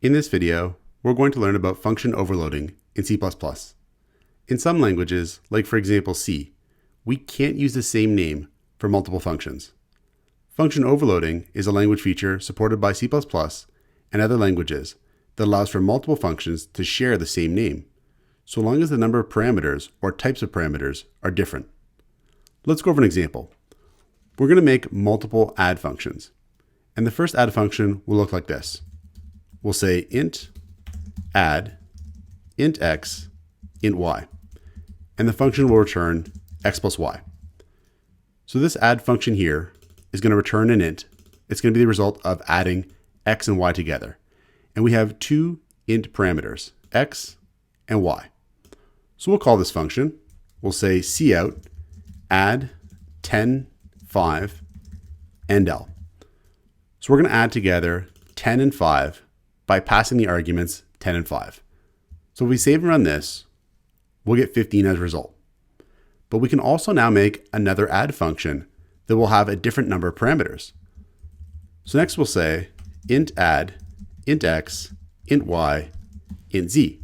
In this video, we're going to learn about function overloading in C++. In some languages, like for example C, we can't use the same name for multiple functions. Function overloading is a language feature supported by C++ and other languages that allows for multiple functions to share the same name, so long as the number of parameters or types of parameters are different. Let's go over an example. We're going to make multiple add functions, and the first add function will look like this. We'll say int add int x int y, and the function will return x plus y. So this add function here is going to return an int. It's going to be the result of adding x and y together. And we have two int parameters, x and y. So we'll call this function. We'll say cout add 10, 5, and L. So we're going to add together 10 and 5 by passing the arguments 10 and 5. So if we save and run this, we'll get 15 as a result. But we can also now make another add function that will have a different number of parameters. So next we'll say int add int x int y int z.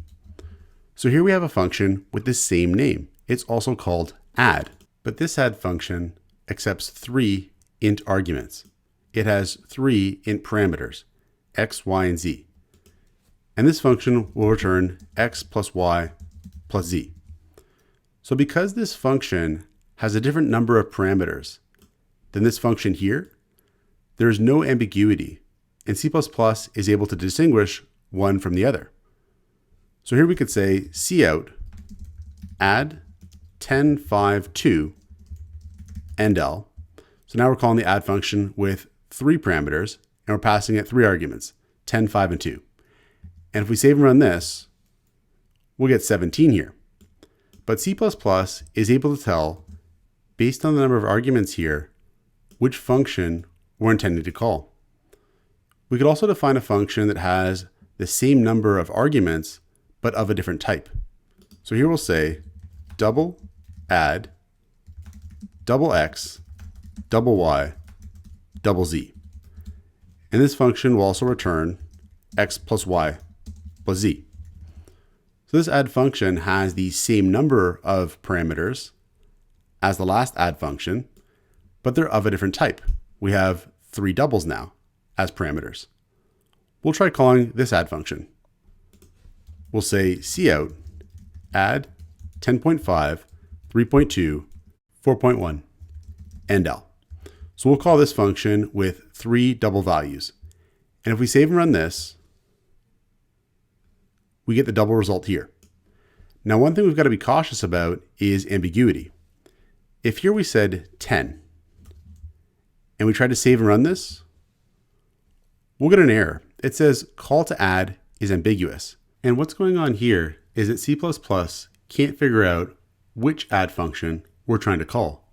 So here we have a function with the same name. It's also called add, but this add function accepts 3 int arguments. It has 3 int parameters, x, y, and z. And this function will return x plus y plus z. So because this function has a different number of parameters than this function here, there is no ambiguity, and C++ is able to distinguish one from the other. So here we could say cout add 10, 5, 2, and L. So now we're calling the add function with 3 parameters, and we're passing it 3 arguments, 10, 5, and 2. And if we save and run this, we'll get 17 here. But C++ is able to tell, based on the number of arguments here, which function we're intending to call. We could also define a function that has the same number of arguments, but of a different type. So here we'll say double add double x double y double z. And this function will also return x plus y plus z. So this add function has the same number of parameters as the last add function, but they're of a different type. We have 3 doubles now as parameters. We'll try calling this add function. We'll say cout add 10.5, 3.2, 4.1, and L. So we'll call this function with 3 double values. And if we save and run this, we get the double result here. Now, one thing we've got to be cautious about is ambiguity. If here we said 10, and we tried to save and run this, we'll get an error. It says call to add is ambiguous. And what's going on here is that C++ can't figure out which add function we're trying to call.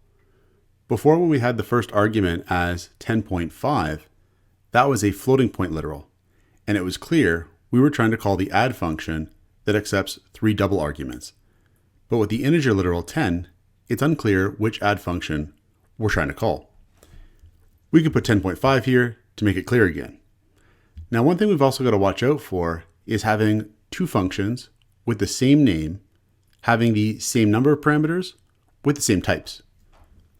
Before, when we had the first argument as 10.5, that was a floating point literal, and it was clear we were trying to call the add function that accepts 3 double arguments. But with the integer literal 10, it's unclear which add function we're trying to call. We could put 10.5 here to make it clear again. Now, one thing we've also got to watch out for is having 2 functions with the same name, having the same number of parameters with the same types.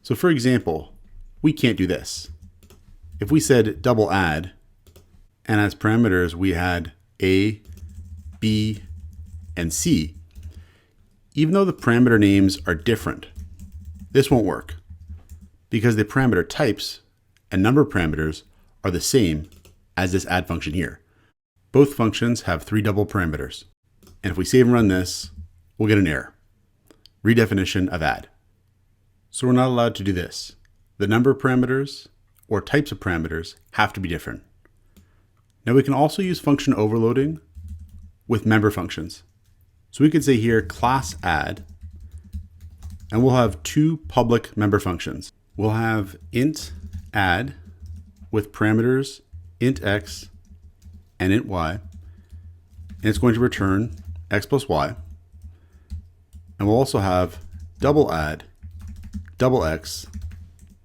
So for example, we can't do this. If we said double add, and as parameters we had A, B, and C, even though the parameter names are different, this won't work because the parameter types and number of parameters are the same as this add function here. Both functions have 3 double parameters. And if we save and run this, we'll get an error. Redefinition of add. So we're not allowed to do this. The number of parameters or types of parameters have to be different. Now we can also use function overloading with member functions. So we could say here class add, and we'll have 2 public member functions. We'll have int add with parameters int x and int y, and it's going to return x plus y. And we'll also have double add double x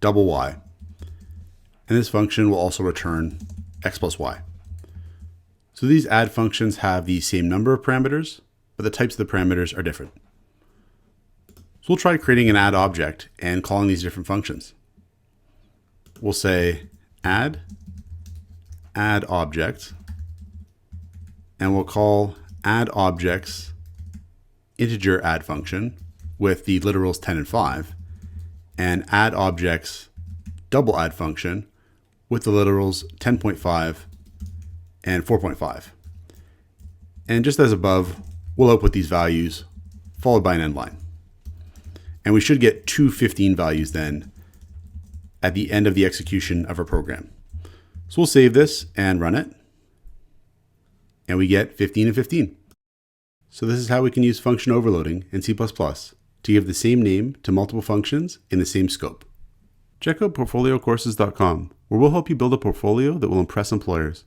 double y, and this function will also return x plus y. So these add functions have the same number of parameters, but the types of the parameters are different. So we'll try creating an add object and calling these different functions. We'll say add object, and we'll call add objects integer add function with the literals 10 and 5, and add objects double add function with the literals 10.5 and 4.5. And just as above, we'll output these values followed by an end line. And we should get two 15 values then at the end of the execution of our program. So we'll save this and run it. And we get 15 and 15. So this is how we can use function overloading in C++ to give the same name to multiple functions in the same scope. Check out portfoliocourses.com, where we'll help you build a portfolio that will impress employers.